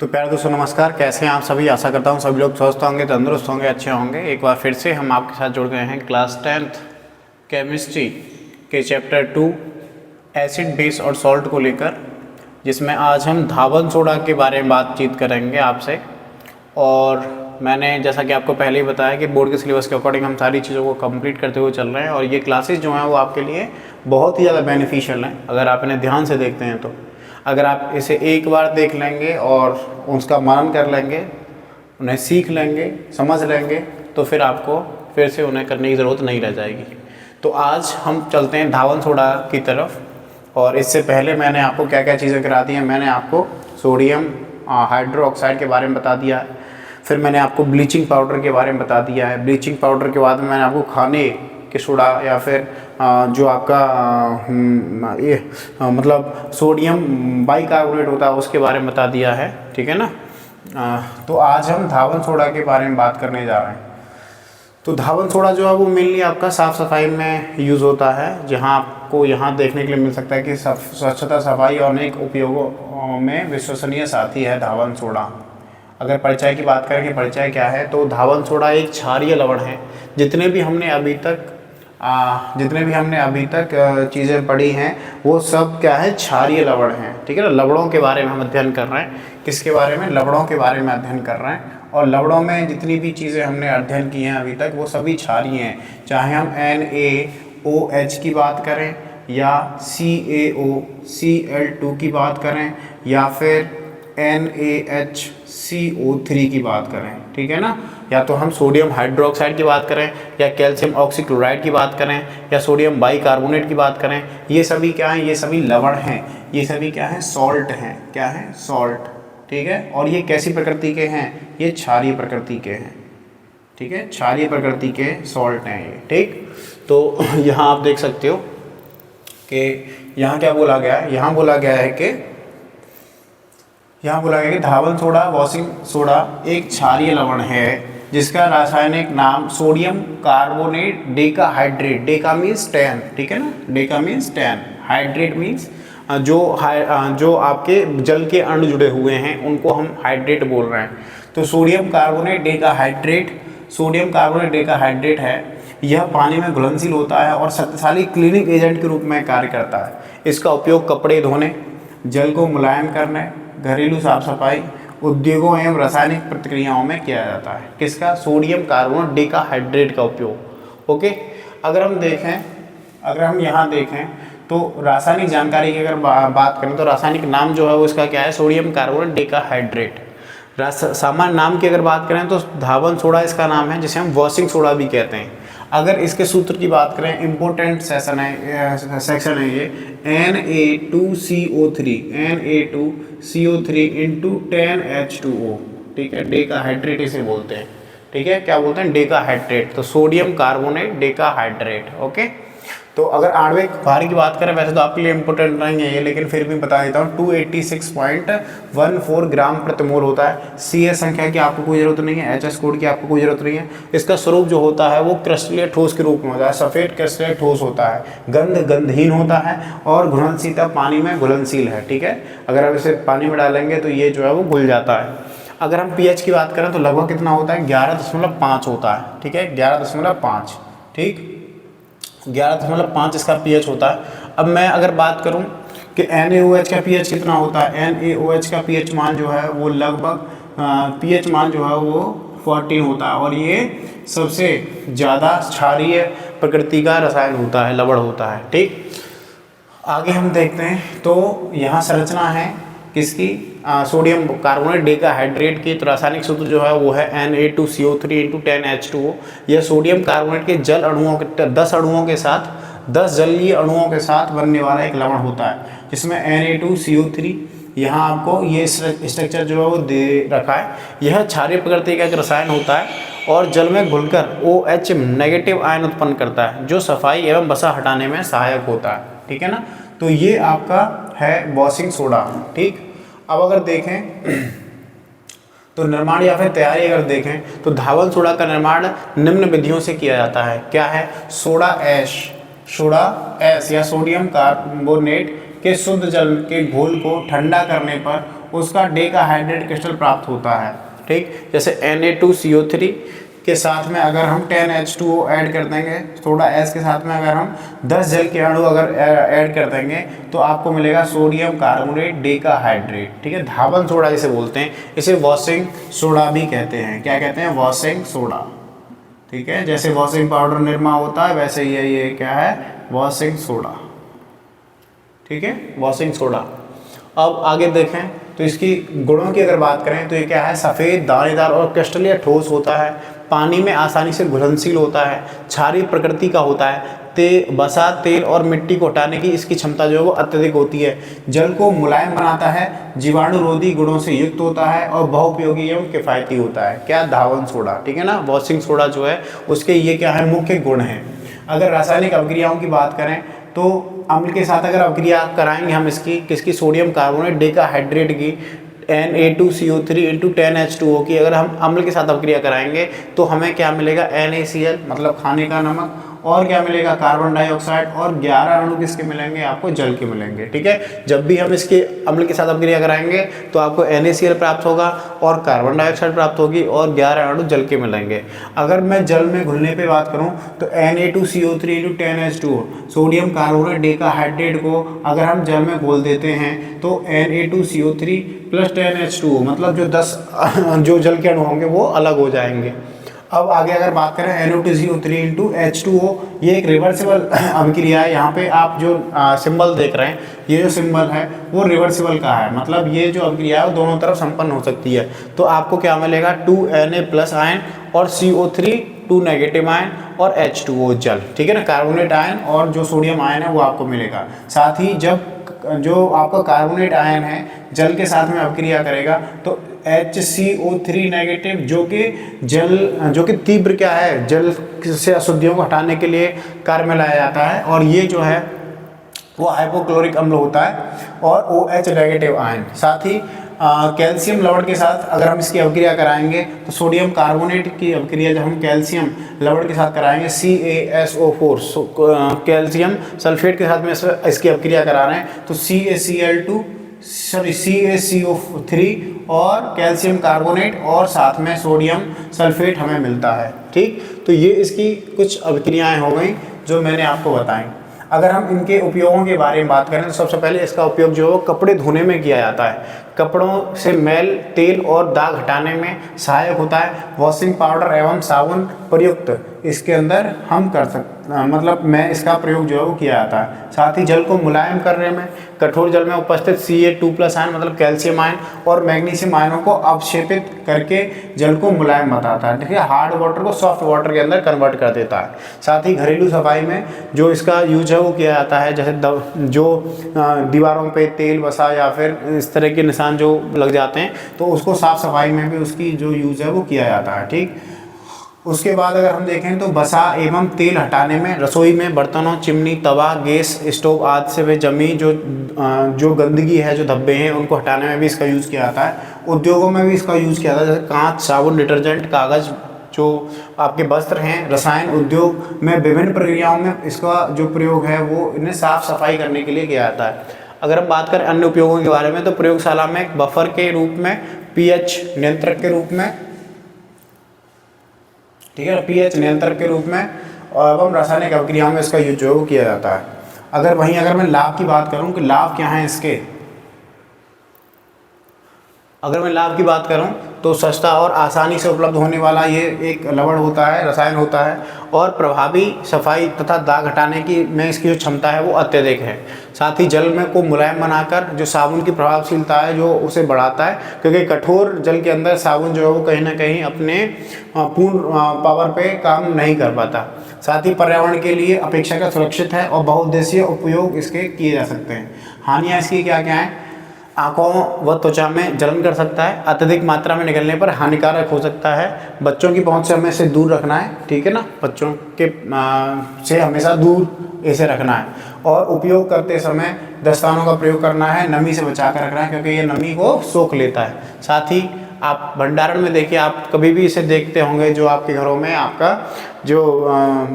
तो प्यारे दोस्तों नमस्कार, कैसे हैं आप सभी। आशा करता हूं सभी लोग स्वस्थ होंगे, तंदुरुस्त होंगे, अच्छे होंगे। एक बार फिर से हम आपके साथ जुड़ गए हैं क्लास 10th केमिस्ट्री के चैप्टर 2 एसिड बेस और सॉल्ट को लेकर, जिसमें आज हम धावन सोडा के बारे में बातचीत करेंगे आपसे। और मैंने जैसा कि आपको पहले ही बताया कि बोर्ड के सिलेबस के अकॉर्डिंग हम सारी चीज़ों को कंप्लीट करते हुए चल रहे हैं और ये क्लासेस जो हैं वो आपके लिए बहुत ही ज़्यादा बेनिफिशियल हैं अगर आप इन्हें ध्यान से देखते हैं तो। अगर आप इसे एक बार देख लेंगे और उसका मनन कर लेंगे, उन्हें सीख लेंगे, समझ लेंगे, तो फिर आपको फिर से उन्हें करने की ज़रूरत नहीं रह जाएगी। तो आज हम चलते हैं धावन सोडा की तरफ। और इससे पहले मैंने आपको क्या क्या चीज़ें करा दी हैं। मैंने आपको सोडियम हाइड्रोक्साइड के बारे में बता दिया है, फिर मैंने आपको ब्लीचिंग पाउडर के बारे में बता दिया है। ब्लीचिंग पाउडर के बाद में मैंने आपको खाने के सोडा या फिर जो आपका मतलब सोडियम बाइकार्बोनेट होता है उसके बारे में बता दिया है, ठीक है ना। तो आज हम धावन सोडा के बारे में बात करने जा रहे हैं। तो धावन सोडा जो है वो मेनली आपका साफ़ सफाई में यूज़ होता है, जहाँ आपको यहाँ देखने के लिए मिल सकता है कि स्वच्छता, सफाई और अनेक उपयोगों में विश्वसनीय साथी है धावन सोडा। अगर परिचय की बात करें कि परिचय क्या है, तो धावन सोडा एक क्षारीय लवण है। जितने भी हमने अभी तक चीज़ें पढ़ी हैं वो सब क्या है, क्षारीय लवण हैं, ठीक है ना। लवणों के बारे में हम अध्ययन कर रहे हैं। किसके बारे में? लवणों के बारे में अध्ययन कर रहे हैं। और लवणों में जितनी भी चीज़ें हमने अध्ययन की हैं अभी तक वो सभी क्षारीय हैं। चाहे हम NaOH की बात करें या CaOCl2 की बात करें या फिर NaHCO3 की बात करें, ठीक है ना। या तो हम सोडियम हाइड्रोक्साइड की बात करें या कैल्शियम ऑक्सीक्लोराइड की बात करें या सोडियम बाइकार्बोनेट की बात करें, ये सभी क्या हैं? ये सभी लवण हैं। ये सभी क्या हैं? सॉल्ट हैं। क्या हैं? सॉल्ट, ठीक है। और ये कैसी प्रकृति के हैं? ये क्षारीय प्रकृति के हैं, ठीक है। क्षारीय प्रकृति के सॉल्ट हैं ये, ठीक। तो यहाँ आप देख सकते हो कि यहाँ क्या बोला गया है। यहाँ बोला गया है कि धावन सोडा, वॉशिंग सोडा एक क्षारीय लवण है जिसका रासायनिक नाम sodium carbonate decahydrate, Deka means 10, ठीक है ना। डेका मीन्स 10, हाइड्रेट मीन्स जो आपके जल के अणु जुड़े हुए हैं उनको हम हाइड्रेट बोल रहे हैं। तो सोडियम कार्बोनेट डेकाहाइड्रेट है। यह पानी में घुलनशील होता है और शक्तिशाली क्लीनिंग एजेंट के रूप में कार्य करता है। इसका उपयोग कपड़े धोने, जल को मुलायम करने, घरेलू साफ सफाई, उद्योगों एवं रासायनिक प्रतिक्रियाओं में किया जाता है। किसका? सोडियम कार्बोनेट डेकाहाइड्रेट का उपयोग। ओके, अगर हम यहाँ देखें तो रासायनिक जानकारी की अगर बात करें तो रासायनिक नाम जो है वो इसका क्या है? Sodium carbonate decahydrate. सामान्य नाम की अगर बात करें तो धावन सोडा इसका नाम है, जिसे हम वॉशिंग सोडा भी कहते हैं। अगर इसके सूत्र की बात करें, इम्पोर्टेंट सेक्शन है ये, Na2CO3 इंटू 10H2O, ठीक है। डेकाहाइड्रेट इसे बोलते हैं, ठीक है। क्या बोलते हैं? डेकाहाइड्रेट। तो सोडियम कार्बोनेट डेकाहाइड्रेट, ओके। तो अगर आणविक भार की बात करें, वैसे तो आपके लिए इम्पोर्टेंट नहीं है ये, लेकिन फिर भी बता देता हूँ, 286.14 ग्राम प्रति मोल होता है। CS संख्या की आपको कोई जरूरत नहीं है, HS कोड की आपको कोई जरूरत नहीं है। इसका स्वरूप जो होता है वो क्रिस्टलीय ठोस के रूप में होता है, सफ़ेद क्रिस्टलीय ठोस होता है, गंधहीन होता है और घुलनशीलता पानी में घुलनशील है, ठीक है। अगर आप इसे पानी में डालेंगे तो ये जो है वो घुल जाता है। अगर हम pH की बात करें तो लगभग कितना होता है? 11.5 होता है, ठीक है। 11.5, ठीक, 11.5 इसका pH होता है। अब मैं अगर बात करूं कि NaOH का pH कितना होता है, NaOH का pH मान जो है वो लगभग pH मान जो है वो 14 होता है और ये सबसे ज़्यादा क्षारीय प्रकृति का रसायन होता है, लवण होता है, ठीक। आगे हम देखते हैं तो यहाँ संरचना है किसकी? सोडियम कार्बोनेट डेकाहाइड्रेट की। तो रासायनिक सूत्र जो है वो है Na2CO3 इंटू 10H2O। यह सोडियम कार्बोनेट के जल अणुओं के 10 जलीय अणुओं के साथ बनने वाला एक लवण होता है, जिसमें Na2CO3 यहाँ आपको ये स्ट्रक्चर जो है वो दे रखा है। यह क्षारीय प्रकृति का एक रसायन होता है और जल में घुलकर OH नेगेटिव आयन उत्पन्न करता है, जो सफाई एवं वसा हटाने में सहायक होता है, ठीक है ना। तो ये आपका है वॉशिंग सोडा, ठीक। अब अगर देखें तो निर्माण या फिर तैयारी अगर देखें तो धावन सोडा का निर्माण निम्न विधियों से किया जाता है। क्या है? सोडा ऐश या सोडियम कार्बोनेट के शुद्ध जल के घोल को ठंडा करने पर उसका डेकाहाइड्रेट क्रिस्टल प्राप्त होता है। ठीक, जैसे Na2CO3 के साथ में अगर हम 10H2O ऐड कर देंगे, थोड़ा S के साथ में अगर हम 10 जल के अणु अगर ऐड कर देंगे तो आपको मिलेगा सोडियम कार्बोनेट डेकाहाइड्रेट। ठीक है, धावन सोडा जिसे बोलते हैं, इसे वॉशिंग सोडा भी कहते हैं। क्या कहते हैं? Washing soda. ठीक है, जैसे वॉशिंग पाउडर निरमा होता है वैसे ये क्या है? Washing soda. ठीक है, वॉशिंग सोडा। अब आगे देखें तो इसकी गुणों की अगर बात करें तो ये क्या है? सफ़ेद, दानेदार और क्रिस्टल या ठोस होता है, पानी में आसानी से घुलनशील होता है, क्षारीय प्रकृति का होता है, वसा, तेल और मिट्टी को हटाने की इसकी क्षमता जो है वो अत्यधिक होती है, जल को मुलायम बनाता है, जीवाणुरोधी गुणों से युक्त होता है और बहुपयोगी एवं किफ़ायती होता है। क्या? धावन सोडा। ठीक है ना, वॉशिंग सोडा जो है उसके ये क्या है? मुख्य गुण हैं। अगर रासायनिक अभिक्रियाओं की बात करें तो अम्ल के साथ अगर अभिक्रिया कराएंगे हम इसकी किसकी? सोडियम कार्बोनेट डेकाहाइड्रेट की Na2CO3 × 10H2O की अगर हम अम्ल के साथ अभिक्रिया कराएंगे तो हमें क्या मिलेगा? NaCl मतलब खाने का नमक, और क्या मिलेगा? कार्बन डाइऑक्साइड, और 11 अणु किसके मिलेंगे? आपको जल के मिलेंगे। ठीक है, जब भी हम इसके अम्ल के साथ अभिक्रिया कराएंगे तो आपको NaCl प्राप्त होगा और कार्बन डाइऑक्साइड प्राप्त होगी और 11 अणु जल के मिलेंगे। अगर मैं जल में घुलने पे बात करूं तो Na2CO3 × 10H2O sodium carbonate decahydrate को अगर हम जल में घोल देते हैं तो Na2CO3 + 10H2O मतलब जो 10 जो जल के अणु होंगे वो अलग हो जाएंगे। अब आगे अगर बात करें NO2CO3 × H2O, ये एक रिवर्सिबल अभिक्रिया है। यहाँ पे आप जो सिंबल देख रहे हैं, ये जो सिंबल है वो रिवर्सिबल का है, मतलब ये जो अभिक्रिया है वो दोनों तरफ संपन्न हो सकती है। तो आपको क्या मिलेगा? 2Na+ आयन और CO3 2 नेगेटिव आयन और H2O जल। ठीक है ना, कार्बोनेट आयन और जो सोडियम आयन है वो आपको मिलेगा। साथ ही जब जो आपका कार्बोनेट आयन है जल के साथ में अभिक्रिया करेगा तो HCO3 नेगेटिव जो कि तीव्र क्या है? जल से अशुद्धियों को हटाने के लिए कार्य में लाया जाता है, और ये जो है वो हाइपोक्लोरिक अम्ल होता है और OH नेगेटिव आयन। साथ ही कैल्शियम लवण के साथ अगर हम इसकी अभिक्रिया कराएंगे तो सोडियम कार्बोनेट की अभिक्रिया जब हम कैल्शियम लवण के साथ कराएंगे CaSO4 कैल्शियम सल्फेट के साथ में इसकी अभिक्रिया करा रहे हैं तो CaCO3 और कैल्शियम कार्बोनेट और साथ में सोडियम सल्फेट हमें मिलता है। ठीक, तो ये इसकी कुछ अभिक्रियाएं हो गई जो मैंने आपको बताई। अगर हम इनके उपयोगों के बारे में बात करें तो सबसे पहले इसका उपयोग जो है वो कपड़े धोने में किया जाता है। कपड़ों से मैल, तेल और दाग हटाने में सहायक होता है। वॉशिंग पाउडर एवं साबुन प्रयुक्त इसके अंदर हम कर सकते मतलब मैं इसका प्रयोग जो है वो किया जाता है। साथ ही जल को मुलायम करने में कठोर जल में उपस्थित Ca2+ आयन मतलब कैल्शियम आयन और मैग्नीशियम आयनों को अवक्षेपित करके जल को मुलायम बताता है। देखिए, हार्ड वाटर को सॉफ्ट वाटर के अंदर कन्वर्ट कर देता है। साथ ही घरेलू सफाई में जो इसका यूज है वो किया जाता है, जैसे जो दीवारों पे तेल, वसा या फिर इस तरह के निशान जो लग जाते हैं तो उसको साफ सफाई में भी उसकी जो यूज है वो किया जाता है। ठीक, उसके बाद अगर हम देखें तो वसा एवं तेल हटाने में रसोई में बर्तनों, चिमनी, तवा, गैस स्टोव आदि से वे जमी जो गंदगी है, जो धब्बे हैं, उनको हटाने में भी इसका यूज़ किया जाता है। उद्योगों में भी इसका यूज़ किया जाता है, जैसे कांच, साबुन, डिटर्जेंट, कागज़, जो आपके वस्त्र हैं, रसायन उद्योग में विभिन्न प्रक्रियाओं में इसका जो प्रयोग है वो इन्हें साफ सफाई करने के लिए किया जाता है। अगर हम बात करें अन्य उपयोगों के बारे में तो प्रयोगशाला में एक बफर के रूप में, pH नियंत्रक के रूप में, ठीक है, pH नियंत्रक के रूप में एवं रासायनिक अभिक्रियाओं में इसका यूज जो है वो किया जाता है। अगर मैं लाभ की बात करूं कि लाभ क्या है इसके, अगर मैं लाभ की बात करूं तो सस्ता और आसानी से उपलब्ध होने वाला ये एक लवण होता है, रसायन होता है, और प्रभावी सफाई तथा दाग हटाने की में इसकी जो क्षमता है वो अत्यधिक है। साथ ही जल में को मुलायम बनाकर जो साबुन की प्रभावशीलता है जो उसे बढ़ाता है, क्योंकि कठोर जल के अंदर साबुन जो है वो कहीं ना कहीं अपने पूर्ण पावर पे काम नहीं कर पाता। साथ ही पर्यावरण के लिए अपेक्षाकृत सुरक्षित है और बहुउद्देशीय उपयोग इसके किए जा सकते हैं। हानियाँ इसकी क्या क्या हैं? आँखों व त्वचा में जलन कर सकता है, अत्यधिक मात्रा में निकलने पर हानिकारक हो सकता है, बच्चों की पहुंच से हमें इसे दूर रखना है। ठीक है ना, बच्चों के से हमेशा दूर इसे रखना है, और उपयोग करते समय दस्तानों का प्रयोग करना है, नमी से बचा कर रखना है क्योंकि ये नमी को सोख लेता है। साथ ही आप भंडारण में देखिए, आप कभी भी इसे देखते होंगे जो आपके घरों में आपका जो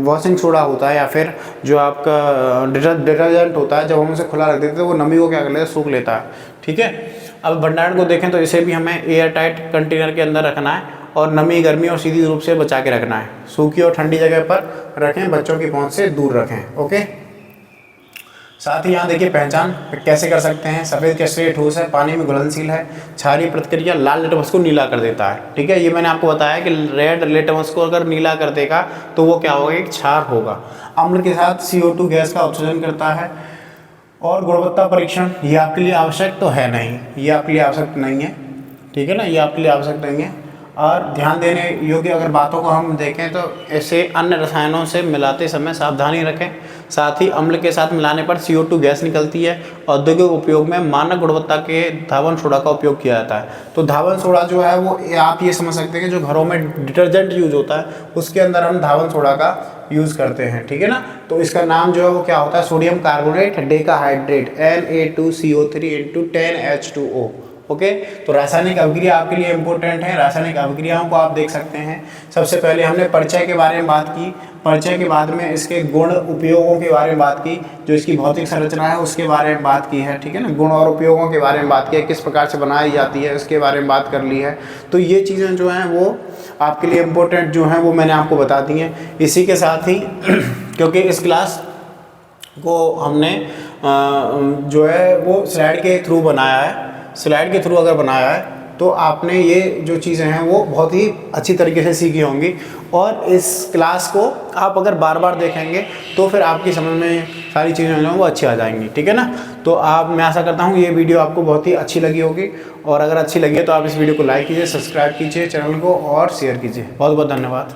वॉशिंग सोडा होता है या फिर जो आपका डिटर्जेंट होता है, जब हम उसे खुला रख देते हैं तो वो नमी को क्या कर लेता है? सूख लेता है। ठीक है, अब भंडारण को देखें तो इसे भी हमें एयर टाइट कंटेनर के अंदर रखना है और नमी, गर्मी और सीधी धूप से बचा के रखना है। सूखी और ठंडी जगह पर रखें, बच्चों की पहुंच से दूर रखें। ओके, साथ ही यहाँ देखिए पहचान कैसे कर सकते हैं। सफ़ेद क्रिस्टलीय ठोस है, पानी में घुलनशील है, क्षारीय प्रतिक्रिया लाल लिटमस को नीला कर देता है। ठीक है, ये मैंने आपको बताया कि रेड लिटमस को अगर नीला कर देगा तो वो क्या होगा, एक क्षार होगा। अम्ल के साथ CO2 गैस का उत्सर्जन करता है। और गुणवत्ता परीक्षण ये आपके लिए आवश्यक तो है नहीं, ये आपके लिए आवश्यक नहीं है, ठीक है ना, ये आपके लिए आवश्यक नहीं है। और ध्यान देने योग्य अगर बातों को हम देखें तो ऐसे अन्य रसायनों से मिलाते समय सावधानी रखें। साथ ही अम्ल के साथ मिलाने पर CO2 गैस निकलती है। औद्योगिक उपयोग में मानक गुणवत्ता के धावन सोडा का उपयोग किया जाता है। तो धावन सोडा जो है वो आप ये समझ सकते हैं कि जो घरों में डिटर्जेंट यूज होता है उसके अंदर हम धावन सोडा का यूज़ करते हैं। ठीक है ना, तो इसका नाम जो है वो क्या होता है, sodium carbonate decahydrate Na2CO3 10H2O। Okay, तो रासायनिक अभिक्रिया आपके लिए इम्पोर्टेंट है। रासायनिक अभिक्रियाओं को आप देख सकते हैं। सबसे पहले हमने परिचय के बारे में बात की, परिचय के बाद में इसके गुण उपयोगों के बारे में बात की, जो इसकी भौतिक संरचना है उसके बारे में बात की है। ठीक है ना, गुण और उपयोगों के बारे में बात की है, किस प्रकार से बनाई जाती है उसके बारे में बात कर ली है। तो ये चीज़ें जो हैं वो आपके लिए इम्पोर्टेंट जो हैं वो मैंने आपको बता दी हैं। इसी के साथ ही क्योंकि इस क्लास को हमने जो है वो स्लाइड के थ्रू बनाया है, स्लाइड के थ्रू अगर बनाया है तो आपने ये जो चीज़ें हैं वो बहुत ही अच्छी तरीके से सीखी होंगी। और इस क्लास को आप अगर बार बार देखेंगे तो फिर आपकी समझ में सारी चीज़ें जो हैं वो अच्छी आ जाएंगी। ठीक है ना, तो मैं आशा करता हूँ ये वीडियो आपको बहुत ही अच्छी लगी होगी। और अगर अच्छी लगी है तो आप इस वीडियो को लाइक कीजिए, सब्सक्राइब कीजिए चैनल को और शेयर कीजिए। बहुत बहुत धन्यवाद।